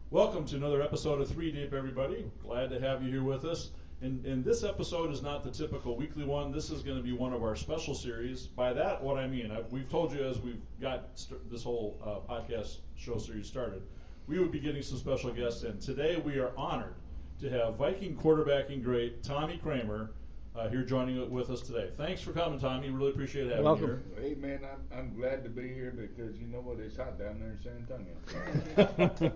Welcome to another episode of 3 Deep, everybody. Glad to have you here with us. And this episode is not the typical weekly one. This is going to be one of our special series. By that, what I mean, we've told you as we've got this whole podcast show series started, we would be getting some special guests in. Today, we are honored to have Viking quarterbacking great Tommy Kramer here joining with us today. Thanks for coming, Tommy. Really appreciate having you here. Hey, man, I'm glad to be here because you know what? It's hot down there in San Antonio.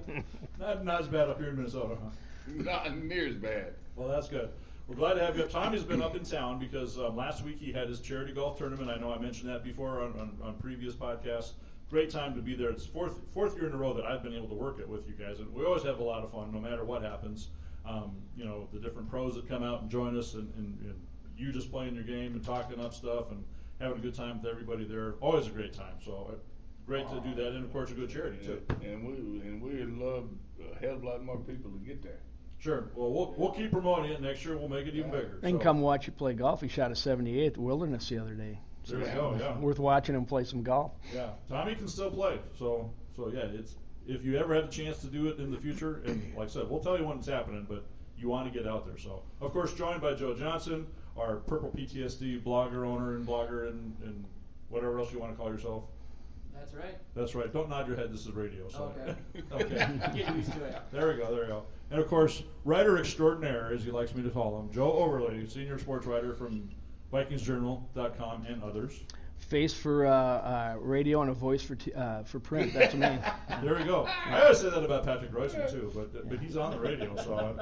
Not as bad up here in Minnesota, huh? Not near as bad. Well, that's good. We're glad to have you up. Tommy's been up in town because last week he had his charity golf tournament. I know I mentioned that before on previous podcasts. Great time to be there. It's fourth year in a row that I've been able to work it with you guys, and we always have a lot of fun no matter what happens. You know, the different pros that come out and join us, and you just playing your game and talking up stuff and having a good time with everybody there. Always a great time. So great to do that, and of course a good charity too. And we would love a hell of a lot more people to get there. Sure. Well, we'll keep promoting it. Next year we'll make it even bigger. And come watch you play golf. He shot a 78 at the Wilderness the other day. So there you go. Yeah. Worth watching him play some golf. Yeah. Tommy can still play. So yeah, it's if you ever have a chance to do it in the future, and like I said, we'll tell you when it's happening, but you want to get out there. So of course, joined by Joe Johnson, our Purple PTSD blogger, owner, and blogger, and whatever else you want to call yourself. That's right. That's right. Don't nod your head. This is radio. So. Okay. Okay. Get used to it. There we go. And of course, writer extraordinaire, as he likes me to call him, Joe Overley, senior sports writer from VikingsJournal.com and others. Face for radio and a voice for print. That's me. There we go. I always say that about Patrick Royson too, but he's on the radio, so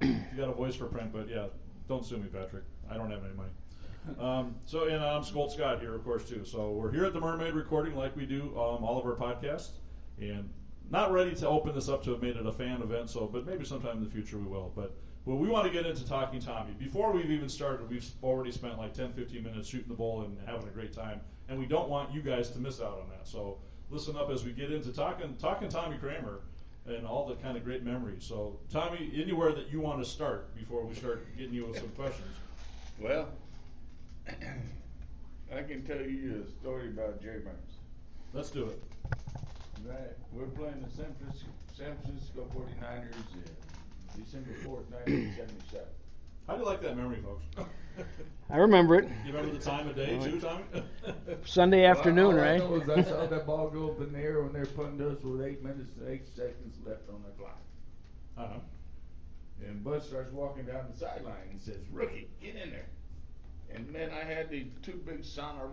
he's got a voice for print. But yeah, don't sue me, Patrick. I don't have any money. And I'm Skolt Scott here, of course, too. So we're here at the Mermaid recording like we do all of our podcasts, and not ready to open this up to have made it a fan event. So, but maybe sometime in the future we will. But we want to get into talking Tommy. Before we've even started, we've already spent like 10, 15 minutes shooting the bull and having a great time, and we don't want you guys to miss out on that. So listen up as we get into talking Tommy Kramer and all the kind of great memories. So Tommy, anywhere that you want to start before we start getting you with some questions. Well, I can tell you a story about Jerry Burns. Let's do it. Right. We're playing the San Francisco 49ers December 4th, 1977. How do you like that memory, folks? I remember it. You remember the time of day, too, Tommy? Sunday afternoon, all right? I know is I saw that ball go up in the air when they were punting us with 8 minutes and 8 seconds left on the clock. Uh-huh. And Bud starts walking down the sideline and says, "Rookie, get in there." And man, I had these 2 big sauna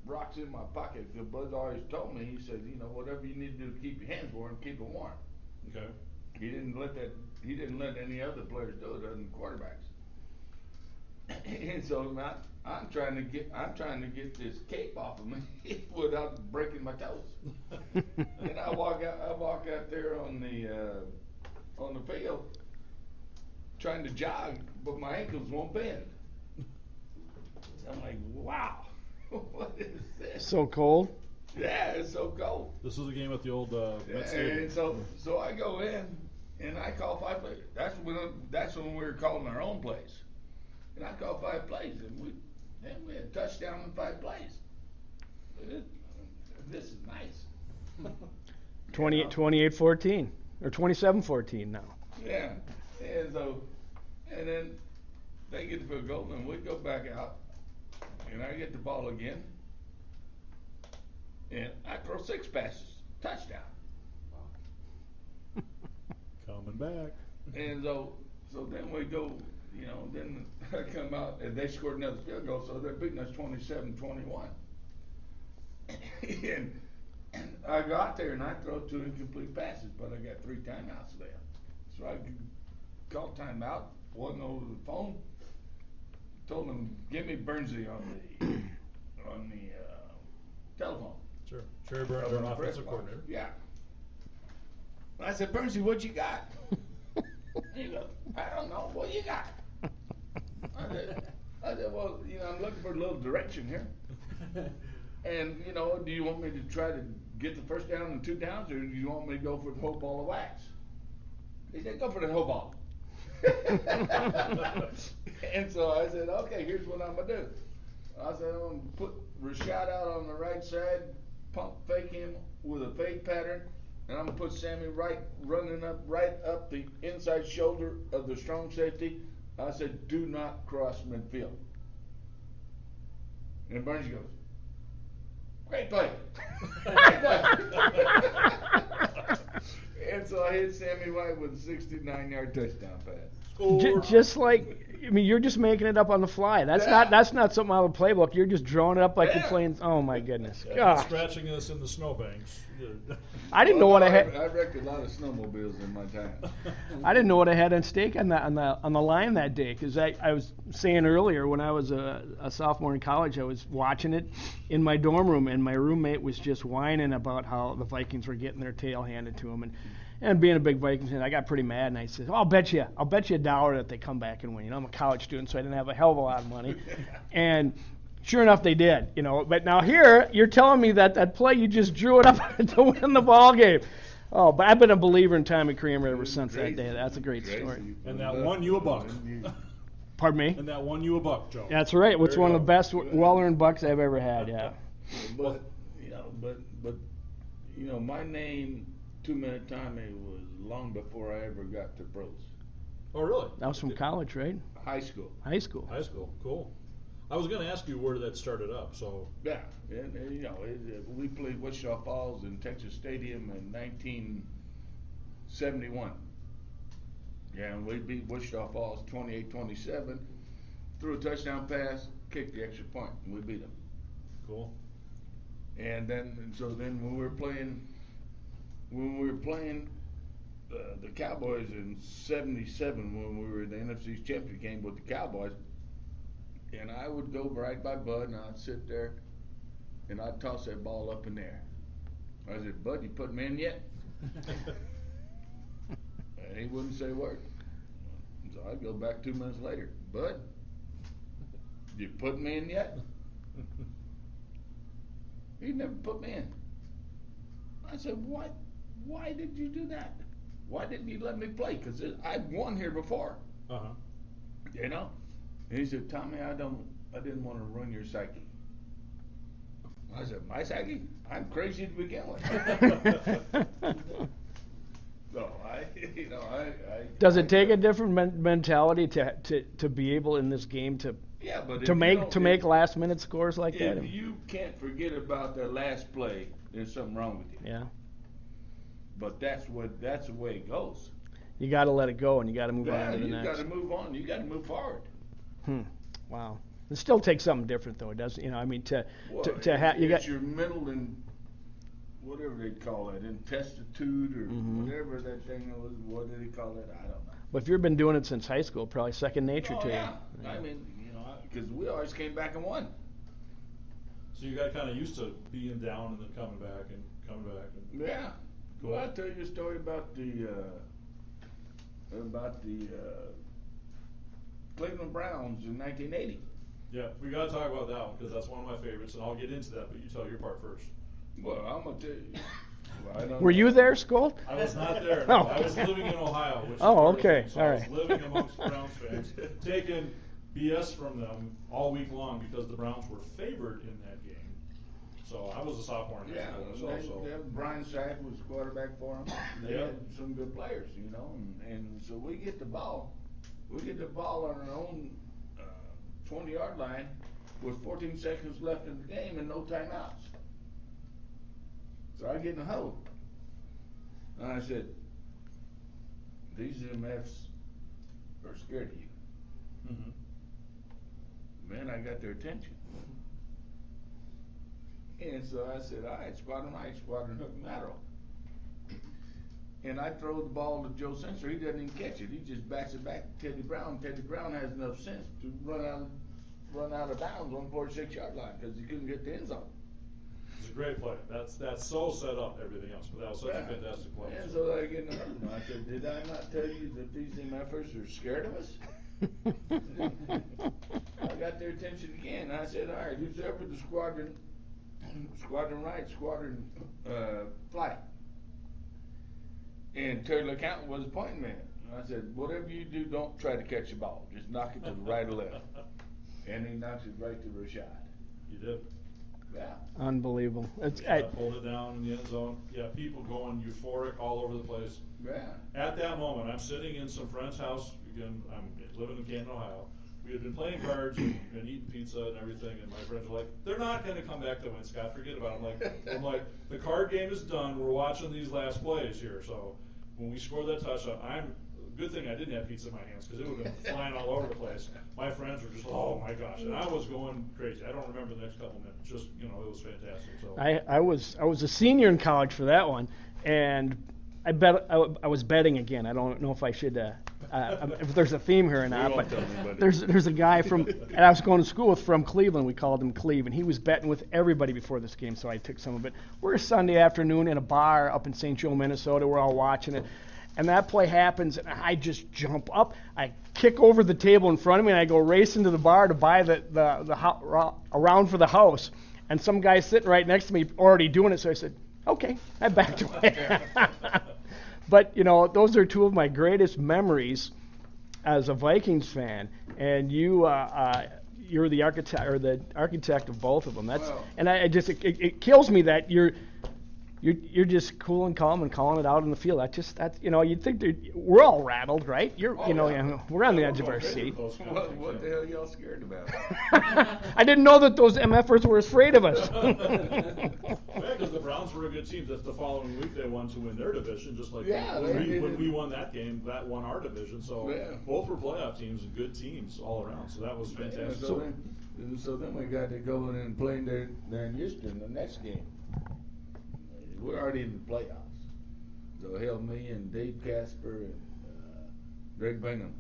rocks in my pocket. Because Bud always told me, he said, you know, whatever you need to do to keep your hands warm, keep them warm. Okay. He didn't let any other players do it other than quarterbacks. And so I'm trying to get this cape off of me without breaking my toes. And I walk out there on the field trying to jog, but my ankles won't bend. I'm like, wow, what is this? So cold. Yeah, it's so cold. This was a game at the old Met Stadium. And so I go in and I call 5 plays. That's when we were calling our own plays. And I call 5 plays, and we had a touchdown in 5 plays. This is nice. 28-14 or 27-14 now. Yeah, and then they get the field goal, and we go back out, and I get the ball again, and I throw 6 passes, touchdown. Coming back. And so then we go, you know, then I come out, and they scored another field goal, so they're beating us 27-21. and I go out there, and I throw 2 incomplete passes, but I got 3 timeouts left. So I called timeout, wasn't over the phone, told them, give me Burnsley on the telephone. Sure. Jerry Burns, our offensive coordinator. Yeah. I said, Burnsley, what you got? He goes, I don't know. What you got? I said, well, you know, I'm looking for a little direction here. And, you know, do you want me to try to get the first down and 2 downs, or do you want me to go for the whole ball of wax? He said, go for the whole ball. And so I said, okay, here's what I'm going to do. I said, I'm going to put Rashad out on the right side, pump fake him with a fade pattern, and I'm gonna put Sammy running right up the inside shoulder of the strong safety. I said, do not cross midfield. And Burns goes, great play. Great play. And so I hit Sammy White with a 69-yard touchdown pass. Just like, I mean, you're just making it up on the fly. That's not something out of the playbook. You're just drawing it up like you're playing. Oh my goodness! Gosh. Scratching us in the snowbanks. I didn't know what I had. I wrecked a lot of snowmobiles in my time. I didn't know what I had on stake on the line that day, because I was saying earlier, when I was a sophomore in college, I was watching it in my dorm room, and my roommate was just whining about how the Vikings were getting their tail handed to them, and being a big Vikings fan, I got pretty mad, and I said, I'll bet you $1 that they come back and win. You know, I'm a college student, so I didn't have a hell of a lot of money, and sure enough, they did. You know, but now here you're telling me that play you just drew it up to win the ball game. Oh, but I've been a believer in Tommy Kramer ever since that day. That's a great story. And that won you a buck. Pardon me? And that won you a buck, Joe. That's right. It's one of the best well-earned bucks I've ever had. Yeah. But my name, 2-Minute Tommy, was long before I ever got to pros. Oh, really? That was from college, right? High school. High school. High school. Cool. I was going to ask you where that started up. So Yeah, and we played Wichita Falls in Texas Stadium in 1971. Yeah, and we beat Wichita Falls 28-27. Threw a touchdown pass, kicked the extra point, and we beat them. cool. And so then when we were playing the Cowboys in '77, when we were in the NFC Championship game with the Cowboys, and I would go right by Bud, and I'd sit there, and I'd toss that ball up in the air. I said, Bud, you put me in yet? And he wouldn't say a word. So I'd go back 2 minutes later. Bud, you put me in yet? He never put me in. I said, what? Why did you do that? Why didn't you let me play? Because I'd won here before. Uh-huh. You know? And he said, Tommy, I didn't want to ruin your psyche. I said, my psyche? I'm crazy to begin with. So Does it take a different mentality to be able in this game to make last minute scores like that? If you can't forget about that last play, there's something wrong with you. Yeah. But that's the way it goes. You got to let it go, and you got to move on to the next. You got to move on. You got to move forward. Wow. It still takes something different, though. It doesn't. You know, I mean, it's your mental and whatever they call it, intestitude or whatever that thing was. What do they call it? I don't know. But if you've been doing it since high school, probably second nature to you. Yeah. I mean, because we always came back and won. So you got kind of used to being down and then coming back and coming back. And Yeah. Cool. Well, I'll tell you a story about the Cleveland Browns in 1980. Yeah, we got to talk about that one because that's one of my favorites, and I'll get into that. But you tell your part first. Well, I'm gonna tell you. Were you there, Skolt? I was not there. Oh. I was living in Ohio. Which is okay. So All I right. was living amongst Browns fans, taking BS from them all week long because the Browns were favored in that game. So I was a sophomore in high school. Brian Sack was quarterback for them. They had some good players, and so we get the ball. We get the ball on our own 20-yard line with 14 seconds left in the game and no timeouts. So I get in the huddle, and I said, "These MFs are scared of you." Man, I got their attention. And so I said, all right, squadron right, squadron hook and lateral. And I throw the ball to Joe Sensor. He doesn't even catch it. He just backs it back to Teddy Brown. Teddy Brown has enough sense to run out of bounds on the 46-yard line because he couldn't get the end zone. It's a great play. That's so set up everything else, but that was such a fantastic play. And so I get in the room. I said, did I not tell you that these MFers are scared of us? I got their attention again. I said, all right, who's ever the squadron right, squadron flight. And Terry LeCount was a point man. I said, whatever you do, don't try to catch the ball. Just knock it to the right or left. And he knocked it right to Rashad. You did. Yeah. Unbelievable. It's Pulled it down in the end zone. Yeah, people going euphoric all over the place. Yeah. At that moment, I'm sitting in some friend's house. Again, I'm living in Canton, Ohio. We had been playing cards and eating pizza and everything, and my friends were like, "They're not going to come back to win, Scott. Forget about it." I'm like, the card game is done. We're watching these last plays here. So when we scored that touchdown, good thing I didn't have pizza in my hands because it would have been flying all over the place. My friends were just, oh my gosh, and I was going crazy. I don't remember the next couple minutes. Just it was fantastic. So I was a senior in college for that one, and I was betting again. I don't know if I should if there's a theme here or not, but there's a guy and I was going to school with from Cleveland. We called him Cleve, and he was betting with everybody before this game, so I took some of it. We're a Sunday afternoon in a bar up in St. Joe, Minnesota. We're all watching it. And that play happens, and I just jump up. I kick over the table in front of me, and I go racing to the bar to buy a round for the house. And some guy sitting right next to me already doing it, so I said, okay, I backed away. But, those are two of my greatest memories as a Vikings fan. And you're the architect of both of them. And it kills me that you're just cool and calm and calling it out in the field. You'd think we're all rattled, right? We're on the edge of our seat. What the hell are y'all scared about? I didn't know that those MFers were afraid of us. Because the Browns were a good team. Just the following week, they won to win their division, just like when we won that game, that won our division. So both were playoff teams and good teams all around. So that was fantastic. So then we got to go in and play there in Houston the next game. We're already in the playoffs. So hell, me and Dave Casper and Greg Bingham,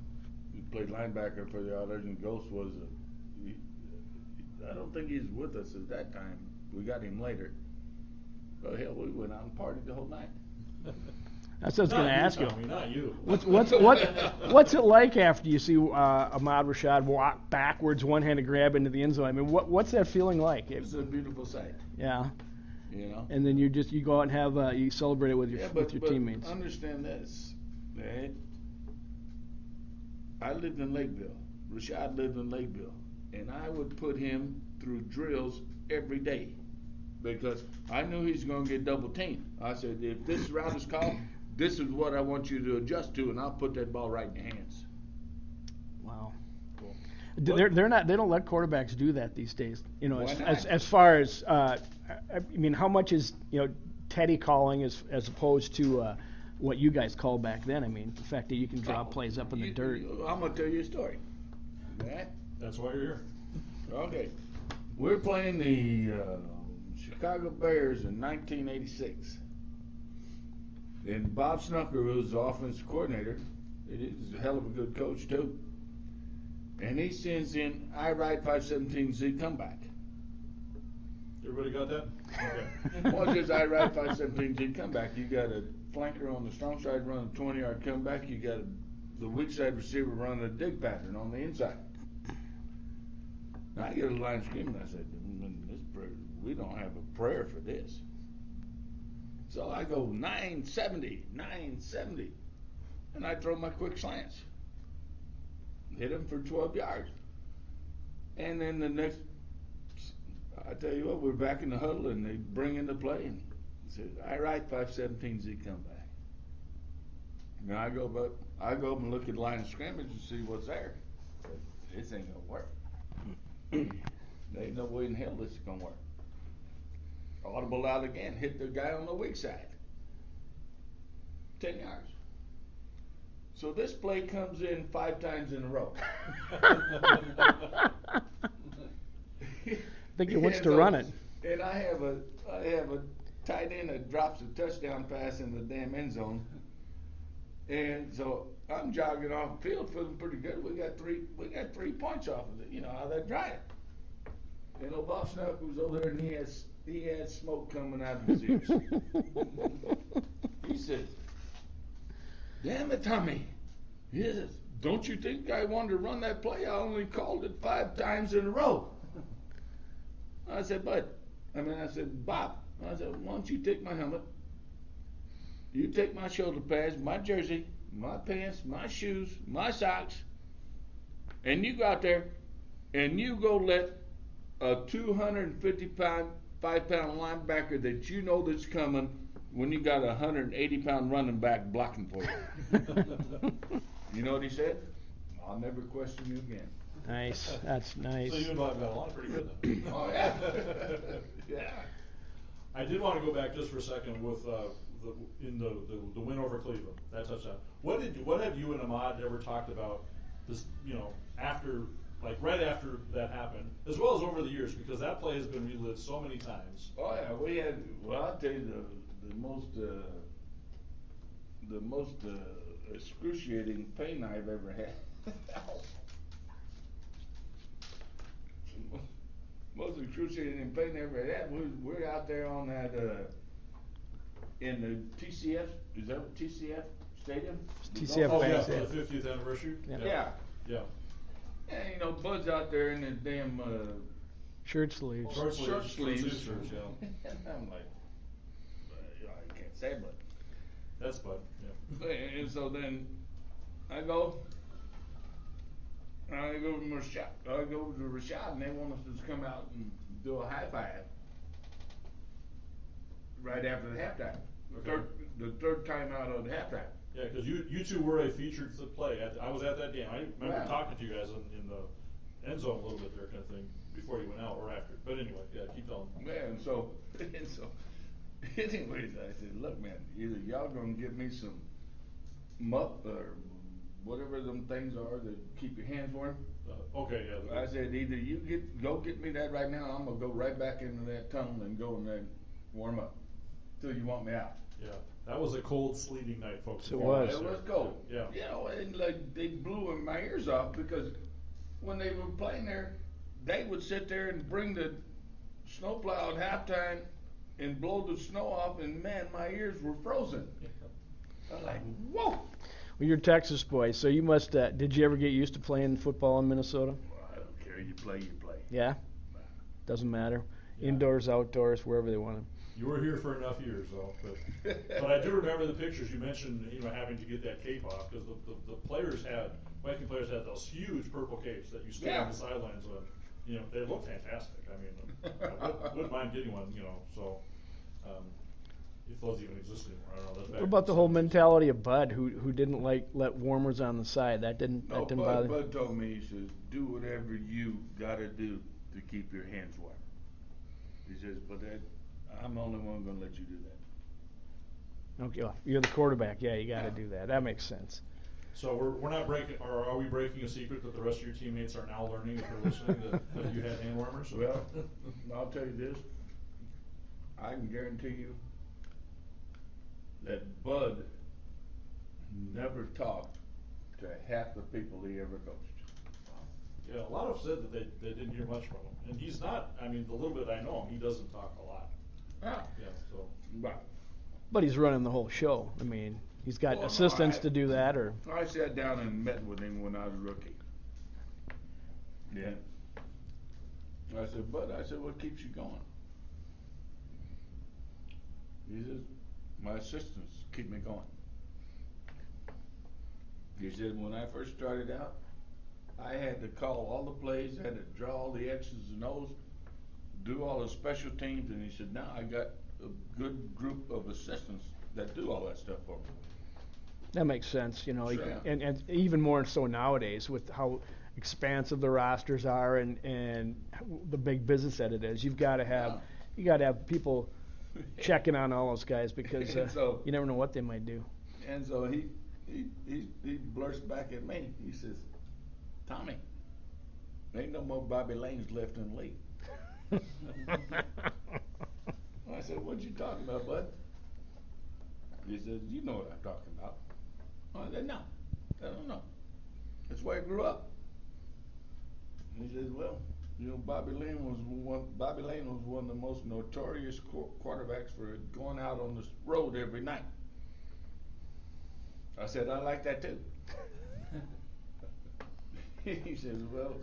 who played linebacker for the Oilers, and Ghost was I don't think he's with us at that time. We got him later. But hell, we went out and partied the whole night. That's what I was going to ask you. Not you. What's it like after you see Ahmad Rashad walk backwards, one-handed grab into the end zone? I mean, what's that feeling like? It's a beautiful sight. Yeah. And then you go out and have you celebrate it with your teammates. Understand this, right? I lived in Lakeville. Rashad lived in Lakeville, and I would put him through drills every day because I knew he's going to get double teamed. I said, if this route is called, this is what I want you to adjust to, and I'll put that ball right in your hands. Wow. Cool. They're not. They don't let quarterbacks do that these days. As far as how much is Teddy calling as opposed to what you guys call back then? I mean, the fact that you can draw plays up in the dirt. I'm gonna tell you a story. Right? That's why you're here. Okay, we're playing the Chicago Bears in 1986, and Bob Snucker was the offensive coordinator. He's a hell of a good coach too. And he sends in I Ride 517Z comeback. Everybody got that? Okay. What is I Ride 517Z comeback? You got a flanker on the strong side running a 20-yard comeback. You got the weak side receiver running a dig pattern on the inside. Now I get a line screaming. I said, we don't have a prayer for this. So I go 970, and I throw my quick slants. Hit him for 12 yards. And then the next, I tell you what, we're back in the huddle and they bring in the play and says, I Ride 517Z comeback. Now I go up and look at the line of scrimmage and see what's there. I said, this ain't gonna work. There ain't no way in hell this is gonna work. Audible out again, hit the guy on the weak side. 10 yards. So this play comes in 5 times in a row. I think he wants to run it. And I have a tight end that drops a touchdown pass in the damn end zone. And so I'm jogging off the field, feeling pretty good. We got 3 points off of it. How they dry it. And old Bob Snuck was over there, and he had smoke coming out of his ears. He said, damn it, Tommy. Yes. Don't you think I wanted to run that play? I only called it 5 times in a row. I said, Bob, I said, why don't you take my helmet? You take my shoulder pads, my jersey, my pants, my shoes, my socks, and you go out there and you go let a 250-pound 5-pound linebacker that you know that's coming when you got a 180-pound running back blocking for you. You know what he said? I'll never question you again. Nice. That's nice. So you and Bob got along pretty good then. Oh, yeah. Yeah. I did want to go back just for a second with the win over Cleveland, that touchdown. What have you and Ahmad ever talked about this? After, like right after that happened, as well as over the years, because that play has been relived so many times. Oh yeah, we had. Well, I'll tell you the most excruciating pain I've ever had. Most excruciating pain I ever had. We're out there on that in the TCF. Is that what TCF Stadium? TCF Oh yeah, Bank, for yeah. the 50th anniversary. Yeah. Yeah. And Bud's out there in his damn Shirt sleeves. Shirt sleeves. Shirts, yeah. And I'm like, I can't say, but. That's Bud. Yeah. And so then I go to Rashad, and they want us to come out and do a high five right after the halftime. Okay. The third time out of the halftime. Yeah, because you two were a featured play. I was at that game. I remember Wow. talking to you guys in the end zone a little bit there, kind of thing, before you went out or after. But anyway, yeah, keep telling. Yeah, and so anyways, I said, look, man, either y'all gonna give me some muff or whatever them things are that keep your hands warm. Okay, yeah. I said, either you go get me that right now, I'm gonna go right back into that tunnel and go and then warm up till you want me out. Yeah, that was a cold, sleeting night, folks. It was. It was cold. Yeah. And like they blew my ears off because when they were playing there, they would sit there and bring the snowplow at halftime and blow the snow off, and man, my ears were frozen. I was like, whoa. Well, you're a Texas boy, so you must. Did you ever get used to playing football in Minnesota? Well, I don't care. You play. Yeah. Doesn't matter. Yeah. Indoors, outdoors, wherever they want to. You were here for enough years, though. But I do remember the pictures you mentioned. Having to get that cape off because the Viking players had those huge purple capes that you stood on the sidelines with. They look fantastic. I mean, I wouldn't mind getting one. So. If those even exist anymore, I don't know. That's back What about in the whole 70s. mentality of Bud, who didn't let warmers on the side? That didn't bother. Bud told me, he says, do whatever you gotta do to keep your hands warm. He says, but I'm the only one gonna let you do that. Okay, well, you're the quarterback. Yeah, you got to do that. That makes sense. So we're not breaking, or are we breaking a secret that the rest of your teammates are now learning if they're listening that you had hand warmers? Well, I'll tell you this. I can guarantee you that Bud never talked to half the people he ever coached. Yeah, a lot have said that they didn't hear much from him, and he's not. I mean, the little bit I know him, he doesn't talk a lot. Ah. Yeah, so. But But he's running the whole show. I mean, he's got Well, no, assistants to do that, or I sat down and met with him when I was a rookie. Yeah. I said, Bud, what keeps you going? He says, my assistants keep me going. He said, when I first started out, I had to call all the plays, had to draw all the X's and O's, do all the special teams, and he said, now I got a good group of assistants that do all that stuff for me. that makes sense, Sure. and even more so nowadays with how expansive the rosters are and the big business that it is. You've got to have people checking on all those guys because So- you never know what they might do. And so he blurts back at me. He says, Tommy, there ain't no more Bobby Lanes left in the league. I said, what you talking about, bud? He says, you know what I'm talking about. I said, no, I don't know. That's where I grew up. He says, well, Bobby Lane was one of the most notorious quarterbacks for going out on the road every night. I said, I like that too. He says, well,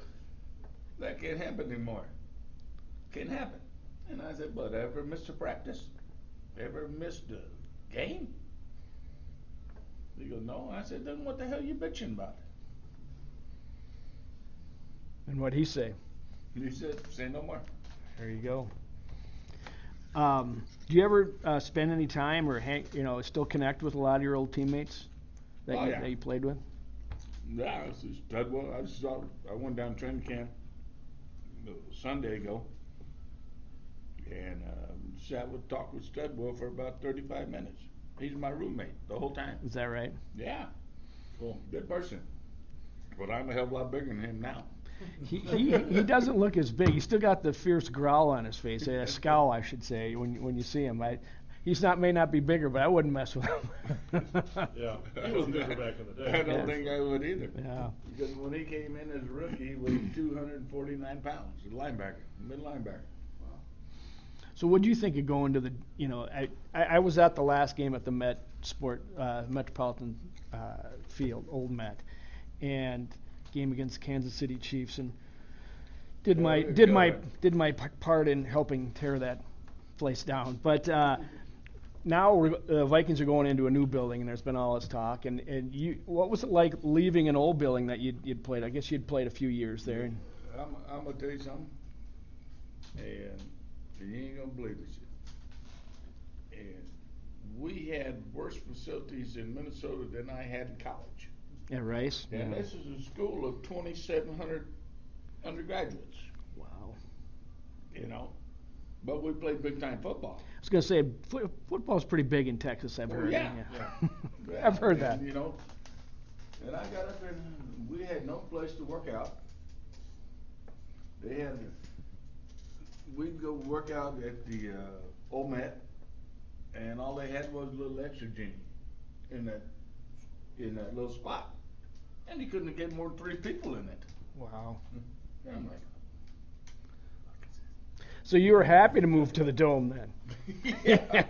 that can't happen anymore. Can't happen. And I said, but ever missed a practice? Ever missed a game? He goes, no. I said, then what the hell you bitching about? And what'd he say? He said, say no more. There you go. Do you ever spend any time or still connect with a lot of your old teammates that you played with? Yeah, this is Studwell. I went down training camp Sunday ago, and talked with Studwell for about 35 minutes. He's my roommate the whole time. Is that right? Yeah. Cool. Good person. But I'm a hell of a lot bigger than him now. He doesn't look as big. He's still got the fierce growl on his face, a scowl, I should say, when you see him. May not be bigger, but I wouldn't mess with him. Yeah, he was bigger back in the day. I don't think I would either. Yeah. Because when he came in as a rookie, he weighed 249 pounds, a linebacker, middle linebacker. So what do you think of going to the, I was at the last game at the Metropolitan Field, Old Met, and game against the Kansas City Chiefs, and did my part in helping tear that place down. But now the Vikings are going into a new building, and there's been all this talk. And what was it like leaving an old building that you'd played? I guess you'd played a few years there. I'm gonna tell you something, and you ain't gonna believe this shit. And we had worse facilities in Minnesota than I had in college. At Rice? And this is a school of 2,700 undergraduates. Wow. But we played big time football. I was going to say, football's pretty big in Texas, I've heard. Yeah. I've heard that. And I got up there and we had no place to work out. We'd go work out at the Old Met, and all they had was a little extra genie in that little spot. And you couldn't get more than 3 people in it. Wow. And I'm like, so you were happy to move to the Dome then? yeah.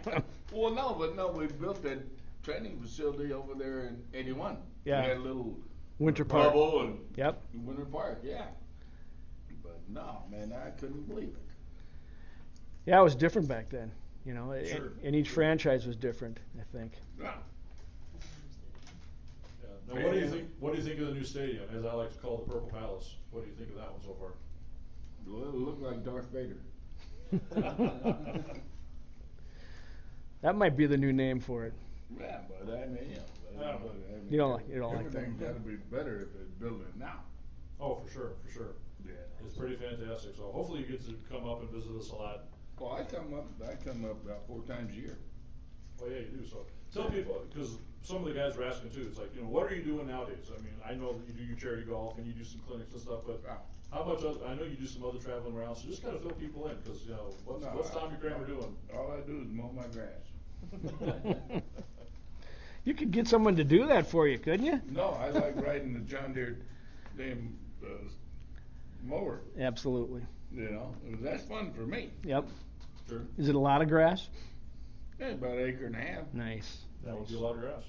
Well, no, we built that training facility over there in 81. Yeah. We had a little Winter Park. bubble and Yep. Winter Park, yeah. But no, man, I couldn't believe it. Yeah, it was different back then. Sure. And each franchise was different, I think. Yeah. Now, what do you think of the new stadium, as I like to call the Purple Palace? What do you think of that one so far? Well, it looked like Darth Vader. That might be the new name for it. Yeah, but I mean, You don't like that. Everything's got to be better if it's building it now. Oh, for sure. Yeah. It's pretty fantastic. So hopefully you get to come up and visit us a lot. Well, I come up about 4 times a year. Well, yeah, you do. So tell people, because some of the guys were asking too. It's like, what are you doing nowadays? I mean, I know that you do your charity golf and you do some clinics and stuff, but how much? I know you do some other traveling around. So just kind of fill people in, because what's Tommy Kramer doing? All I do is mow my grass. You could get someone to do that for you, couldn't you? No, I like riding the John Deere damn mower. Absolutely. That's fun for me. Yep. Sure. Is it a lot of grass? Yeah, about 1.5 acres. Nice. That would be a lot of grass.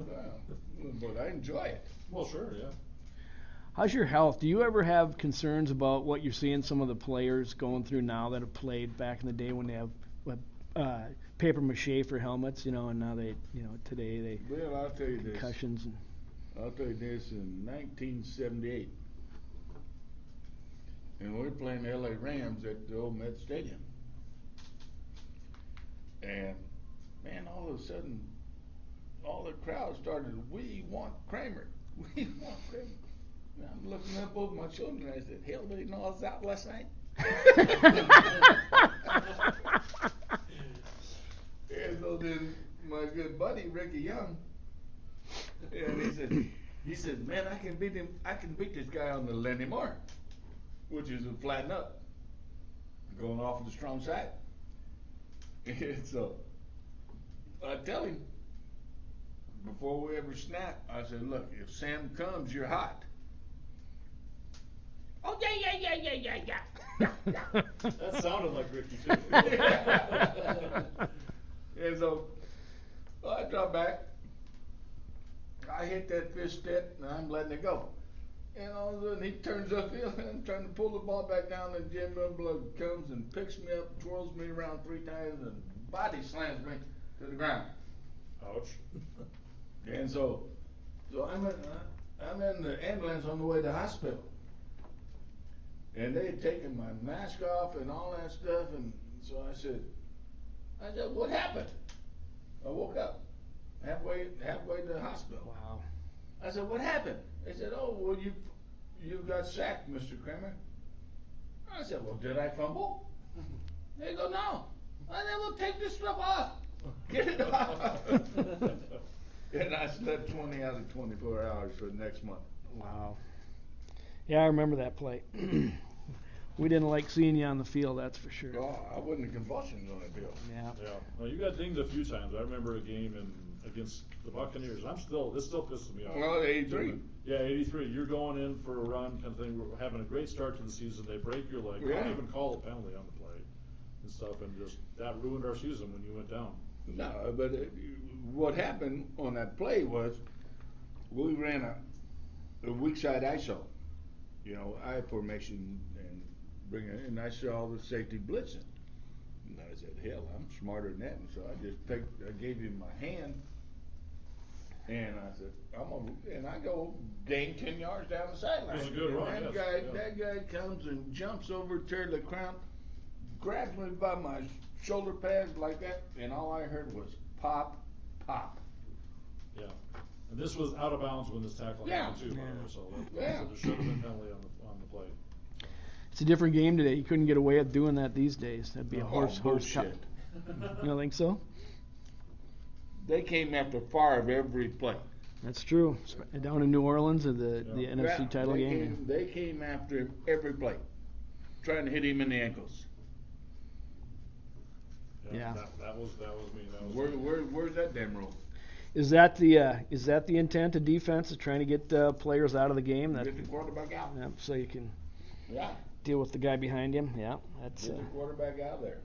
Yeah. But I enjoy it. Well, sure, yeah. How's your health? Do you ever have concerns about what you're seeing some of the players going through now that have played back in the day when they have paper mache for helmets, and now they, today they Well, I'll tell you this. concussions and I'll tell you this, in 1978, and we were playing the LA Rams at the old Met Stadium. And, man, all of a sudden, all the crowd started, "We want Kramer. We want Kramer." And I'm looking up over my shoulder and I said, "Hell, did he know I was out last night?" And so then my good buddy, Ricky Young, and he said, "Man, I can beat this guy on the Lenny Moore, which is a flatten up, going off of the strong side." And so I tell him, before we ever snap, I said, "Look, if Sam comes, you're hot." "Oh, yeah. That sounded like Ricky too. And so I drop back, I hit that fish step, and I'm letting it go. And all of a sudden he turns upfield, and I'm trying to pull the ball back down, and Jim Youngblood comes and picks me up, twirls me around 3 times, and body slams me to the ground. Ouch. And so I'm in the ambulance on the way to the hospital. And they had taken my mask off and all that stuff, and so I said, I said, what happened? I woke up halfway to the hospital. Wow. I said, what happened? They said, oh, well, you got sacked, Mr. Kramer. I said, well, did I fumble? They go, no. I said, well, take this stuff off. Get it off. And I slept 20 out of 24 hours for the next month. Wow. Yeah, I remember that play. We didn't like seeing you on the field, that's for sure. Oh, I wasn't in convulsions on the field. Yeah. Yeah. Well, you got dinged a few times. I remember a game against the Buccaneers. This still pisses me off. Well, 83. Yeah, 83. You're going in for a run kind of thing. We're having a great start to the season. They break your leg. They Yeah. don't even call a penalty on the play and stuff, and just that ruined our season when you went down. No, but what happened on that play was we ran a weak side ISO, I formation, and and I saw the safety blitzing. And I said, hell, I'm smarter than that. And so I gave him my hand, and I said, and I go gain 10 yards down the sideline. It was a good run, And yes. that guy comes and jumps over to the ground, grabs me by my shoulder pads like that, and all I heard was pop, pop. Yeah. And this was out of bounds when this tackle Yeah. happened too, by the way. So Yeah. there should have been a penalty on the play. It's a different game today. You couldn't get away with doing that these days. That'd be a No. horse bullshit. You don't think so? They came after Favre every play. That's true. Down in New Orleans at the Yeah. NFC title they game. They came after him every play, trying to hit him in the ankles. Yeah. That was me. That was Where's that damn rule? Is that the intent of defense? Is trying to get players out of the game? Get the quarterback out. Yeah, so you can Yeah, deal with the guy behind him. Yeah, that's. get the quarterback out there.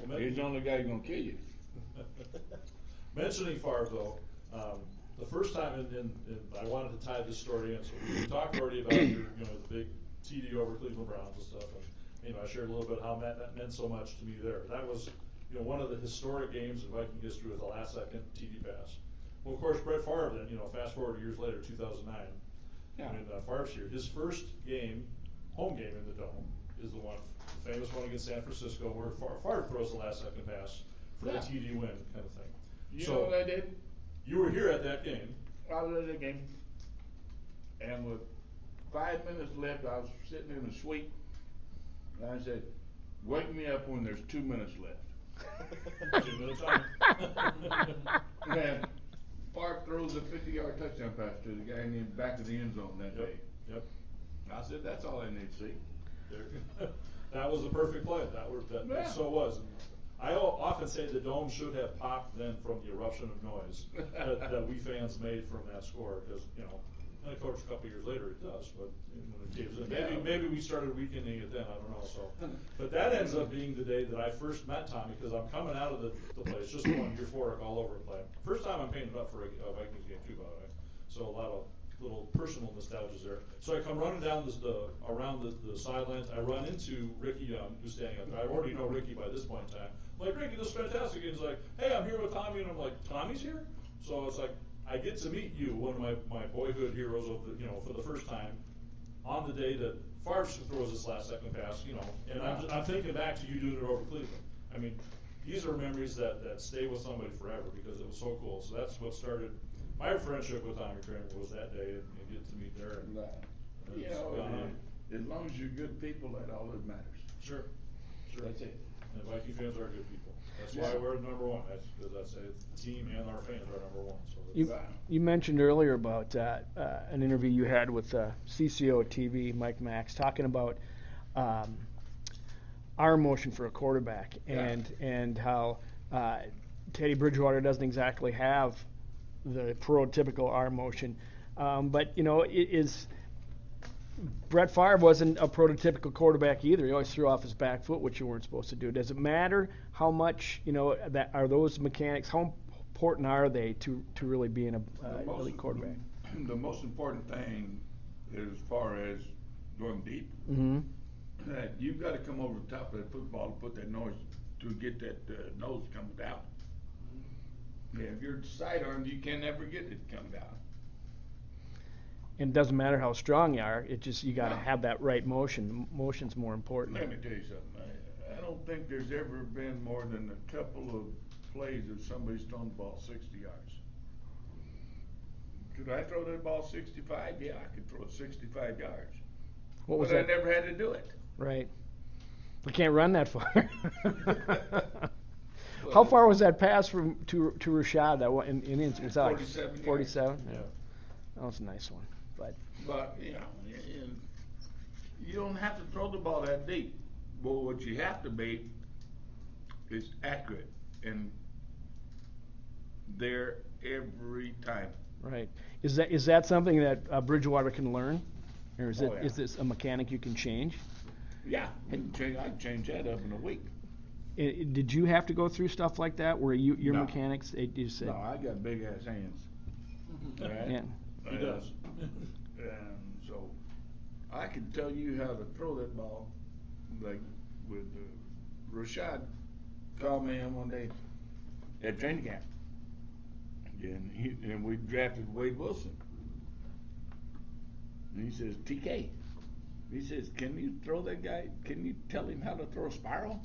Well, He's the only guy who's gonna kill you. Mentioning Favre, though, the first time, and I wanted to tie this story in, so we talked already about the big TD over Cleveland Browns and stuff, and I shared a little bit how that meant so much to me there. That was one of the historic games in Viking history with the last-second TD pass. Well, of course, Brett Favre then, fast forward years later, 2009, when Favre's here, his first game, home game in the Dome, is the famous one against San Francisco, where Favre throws the last-second pass for the TD win, kind of thing. You know what I did? You were here at that game. I was at the game, and with 5 minutes left, I was sitting in the suite, and I said, "Wake me up when there's 2 minutes left." 2 minutes time. And Favre throws a 50-yard touchdown pass to the guy in the back of the end zone that day. Yep. I said, "That's all I need to see." That was the perfect play. That so was. I often say the Dome should have popped then from the eruption of noise that we fans made from that score, because and of course a couple years later it does, but when it gives in, maybe we started weakening it then. I don't know. So, but that ends up being the day that I first met Tommy, because I'm coming out of the place just going euphoric all over the place. First time I'm painted up for a Vikings game too, by the way. So a lot of little personal nostalgia there. So I come running down around the sidelines. I run into Ricky Young, who's standing up there. I already know Ricky by this point in time. I'm like, "Ricky, this is fantastic." And he's like, "Hey, I'm here with Tommy," and I'm like, "Tommy's here?" So it's like I get to meet you, one of my boyhood heroes of for the first time, on the day that Favre throws this last-second pass. And I'm thinking back to you doing it over Cleveland. I mean, these are memories that stay with somebody forever because it was so cool. So that's what started my friendship with Tommy Kramer, was that day and get to meet there. And, as long as you're good people, that's all that matters. Sure. That's it. And Viking fans are good people. That's why we're number one. That's because I say the team and our fans are number one. So You mentioned earlier about an interview you had with CCO TV, Mike Max, talking about arm motion for a quarterback and how Teddy Bridgewater doesn't exactly have the prototypical arm motion. But Brett Favre wasn't a prototypical quarterback either. He always threw off his back foot, which you weren't supposed to do. Does it matter how much, that are those mechanics, how important are they to really being a elite quarterback? The most important thing, as far as going deep, that you've got to come over the top of that football to put that noise, to get that nose coming down. Yeah, if you're sidearmed, you can never get it to come down. And it doesn't matter how strong you are, it just, you got to have that right motion. Motion's more important. Let me tell you something. I don't think there's ever been more than a couple of plays of somebody's thrown the ball 60 yards. Could I throw that ball 65? Yeah, I could throw it 65 yards. What was but that? I never had to do it. Right. I can't run that far. How far was that pass from to Rashad? That one in was that like 47 yards. 47? Yeah. That was a nice one. But you know, you don't have to throw the ball that deep. But what you have to be is accurate and there every time. right. Is that something that Bridgewater can learn? Or is Oh, yeah. is this a mechanic you can change? Yeah, I'd change that up in a week. Did you have to go through stuff like that where your No. mechanics you said No, I got big ass hands. All right? yeah. He does. And so I can tell you how to throw that ball. Like with Rashad called me in one day at training camp. And we drafted Wade Wilson. And he says, TK, he says, can you throw that guy, can you tell him how to throw a spiral?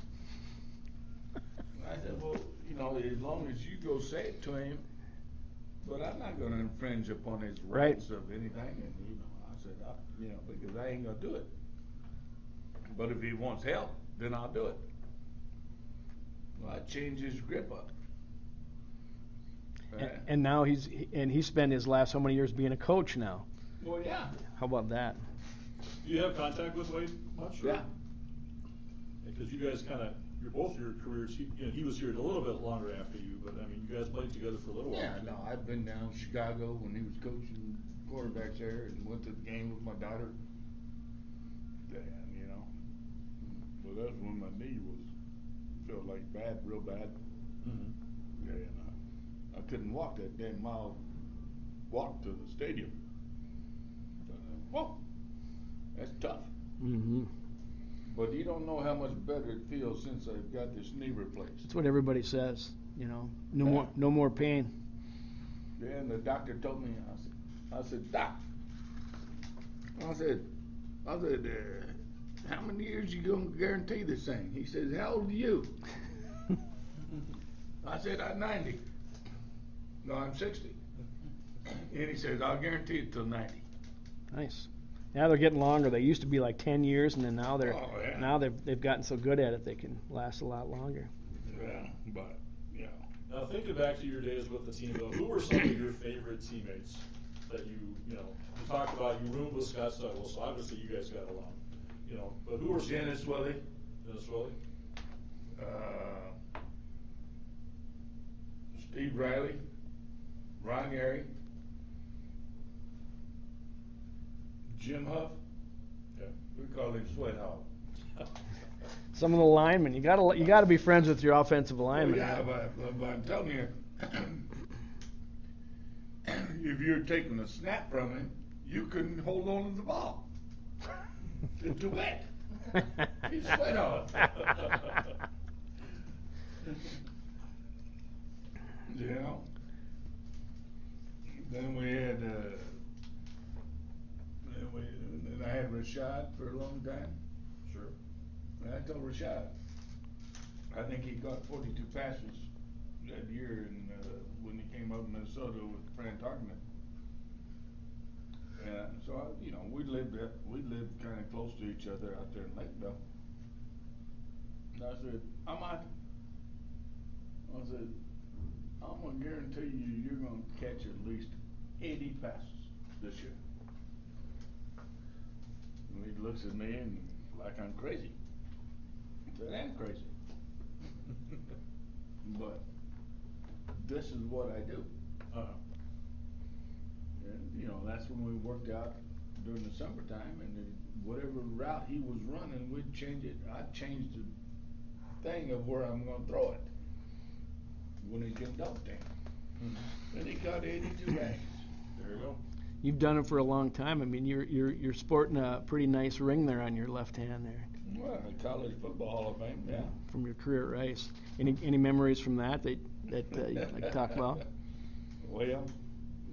I said, well, you know, as long as you go say it to him, but I'm not going to infringe upon his Right. rights of anything. And, you know, I said, you know, because I ain't going to do it. But if he wants help, then I'll do it. Well, I changed his grip up. And now he spent his last how many years being a coach now? Well, yeah. How about that? Do you have contact with Wade much? Yeah. Because you guys kind of, both your careers, he was here a little bit longer after you, but I mean, you guys played together for a little while. Yeah, no, I've been down to Chicago when he was coaching quarterbacks there and went to the game with my daughter. And, you know, well, that was when my knee felt like bad, real bad. Mm-hmm. Yeah, and I couldn't walk that damn mile walk to the stadium. Whoa, that's tough. Mm-hmm. But you don't know how much better it feels since I've got this knee replaced. That's what everybody says. You know, no Yeah. more pain. Yeah, and the doctor told me, I said, Doc, I said, how many years you gonna guarantee this thing? He says, how old are you? I said, I'm 90. No, I'm 60. And he says, I'll guarantee it till 90. Nice. Now they're getting longer. They used to be like 10 years, and then now Oh, yeah. they've gotten so good at it they can last a lot longer. Yeah, but, you know. Now thinking back to your days with the team, though, who were some of your favorite teammates that you talked about? You roomed with Scott Stugwell, so obviously you guys got along. But who were some? Dennis Willie. Dennis Willie. Steve Riley. Ron Gary. Jim Huff. Yeah. We call him Sweat Hog. Some of the linemen, you gotta be friends with your offensive linemen. Yeah, but I'm telling you, if you're taking a snap from him, you couldn't hold on to the ball. It's too wet. He's Sweat Hog. You know. Then we had, then I had Rashad for a long time. Sure. And I told Rashad, I think he got 42 passes that year when he came up to Minnesota with Fran Tarkenton. And so, we lived kind of close to each other out there in Lakeville. And I said, I said, I'm going to guarantee you're going to catch at least 80 passes this year. And he looks at me and like I'm crazy. I said, I'm crazy. But this is what I do. Uh-huh. And, that's when we worked out during the summertime, and then whatever route he was running, we'd change it. I'd change the thing of where I'm going to throw it when he's getting double teamed. Mm-hmm. And he got 82 bags. There you go. You've done it for a long time. I mean, you're sporting a pretty nice ring there on your left hand there. Well, College Football Hall of Fame, yeah. From your career at Rice. Any memories from that you'd like to talk about? Well,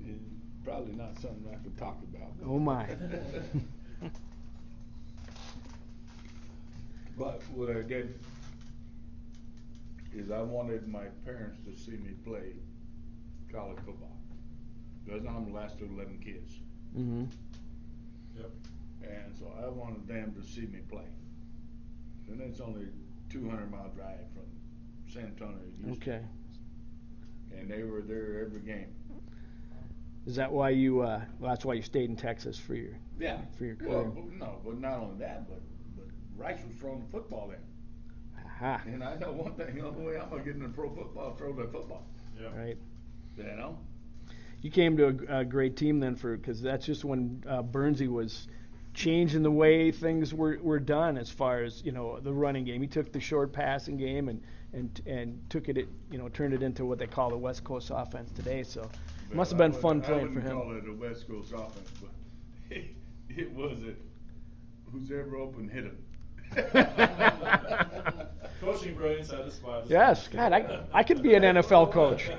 it's probably not something I could talk about. Oh my. But what I did is I wanted my parents to see me play college football. Because I'm the last of 11 kids. Mm-hmm. Yep. And so I wanted them to see me play. And it's only 200-mile drive from San Antonio to Houston. Okay. And they were there every game. Is that why you? That's why you stayed in Texas for your career. Well, no, but not only that, but Rice was throwing the football in. Aha. And I know one thing, the only way I'm gonna get into pro football, throw the football. Yeah. Right. You know? You came to a great team then, because that's just when Bernsey was changing the way things were done as far as the running game. He took the short passing game and took it, turned it into what they call the West Coast offense today. So it must have been fun playing for him. I wouldn't call it a West Coast offense, but it was who's ever open hit him. Coaching brilliance at his spot. Yes, God, I could be an NFL coach.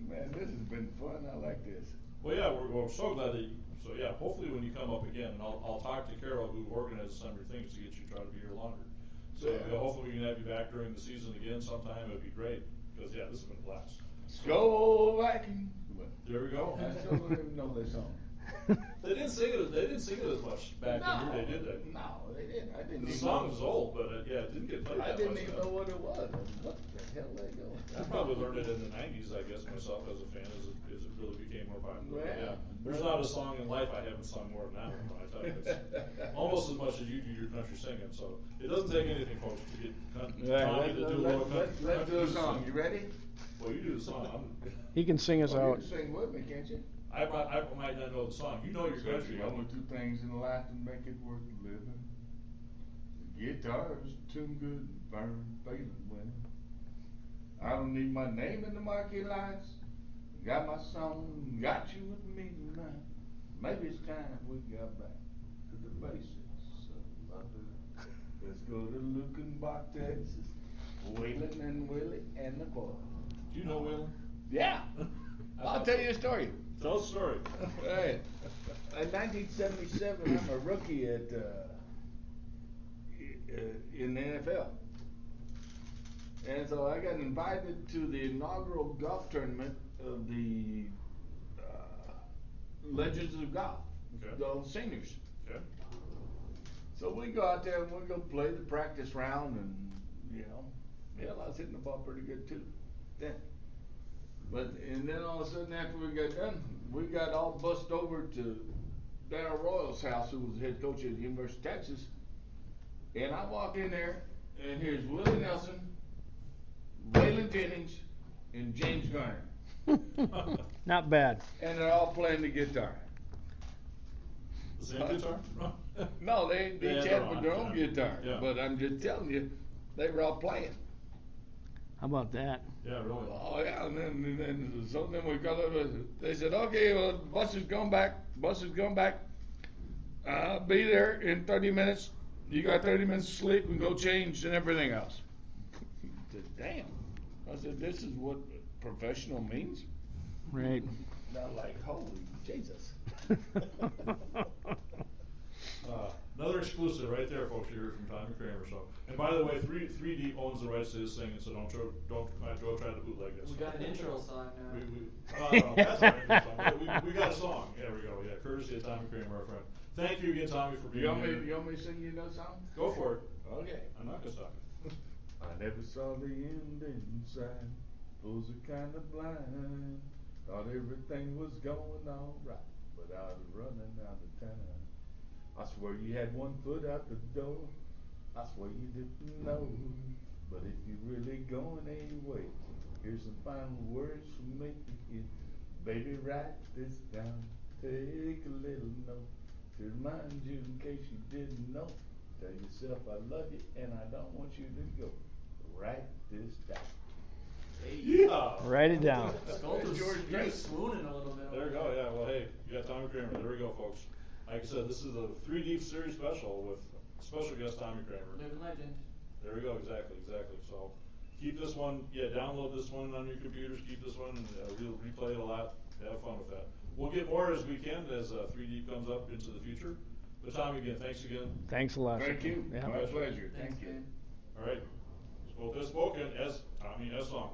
Man, this has been fun. I like this. Well, yeah, we're so glad that hopefully when you come up again, and I'll talk to Carol, who organizes some of your things, to get you to try to be here longer. So hopefully we can have you back during the season again sometime. It would be great, because this has been a blast. Go Vikings! There we go. I still don't even know this song. They didn't sing it as much back in your day, did they? No, they didn't. I didn't. The even song know. was old, but it didn't get played that I didn't much even then. know what it was. What the hell they going? I probably learned it in the 90s, I guess, myself as a fan, as it really became more popular. But Yeah. There's not a song in life I haven't sung more than that one, I tell you. It's almost as much as you do your country singing, so it doesn't take anything, folks, to get Tommy to do a little country. Let's do a song. You ready? Well, you do the song. He can sing us You out. can sing with me, can't you? I might not know the song. You know your country. The only two things in life that make it worth living. The guitar's tuned good and firm, failing winning. I don't need my name in the marquee lights. Got my song, got you with me tonight. Maybe it's time we got back to the basics of loving. Let's go to Lukenbach, Texas. Waylon and Willie and the boy. Do you know Waylon? Yeah. I'll tell you a story. Tell the story. Hey, in 1977, I'm a rookie in the NFL. And so I got invited to the inaugural golf tournament of the Legends of Golf, Okay. the seniors. Okay. So we go out there and we go play the practice round, and I was hitting the ball pretty good too then. And then all of a sudden after we got done, we got all bussed over to Darryl Royal's house, who was the head coach at the University of Texas. And I walk in there, and here's Willie Nelson, Waylon Jennings, and James Garner. Not bad. And they're all playing the guitar. The same guitar? No, they Yeah, each they're had on, their own yeah. guitar. Yeah. But I'm just telling you, they were all playing. How about that? Yeah, really. Oh yeah, and then we got over. They said, okay, well, bus is going back. I'll be there in 30 minutes. You got 30 minutes of sleep and go change and everything else. I said, damn. I said, this is what professional means. Right. Not like, holy Jesus. Another exclusive right there, folks. You heard from Tommy Kramer. So, and by the way, 3D owns the rights to this thing, so don't try to bootleg this. We got an intro song now. That's our intro song. We got a song. There we go. Yeah, courtesy of Tommy Kramer, our friend. Thank you again, Tommy, for being here. You want me to sing you that song? Go for it. Okay. I'm not gonna stop you. I never saw the end inside. Fools are kind of blind. Thought everything was going all right, but I was running out of time. I swear you had one foot out the door. I swear you didn't know. But if you're really going anyway, here's some final words from me. Baby, write this down. Take a little note to remind you in case you didn't know. Tell yourself I love you and I don't want you to go. Write this down. Yeah. Write it down. Sculptor's George he Drake. was swooning a little bit. There we go. Yeah. Well, hey, you got Tommy Kramer. There we go, folks. Like I said, this is a 3D series special with special guest Tommy Kramer. Living legend. There we go. Exactly. So keep this one. Yeah, download this one on your computers. Keep this one. We'll replay it a lot. Have fun with that. We'll get more as we can as 3D comes up into the future. But Tommy, again, thanks again. Thanks a lot. Thank you. Yeah. My pleasure. Thanks, Thank you. man. All right. Spoken as Tommy has sung.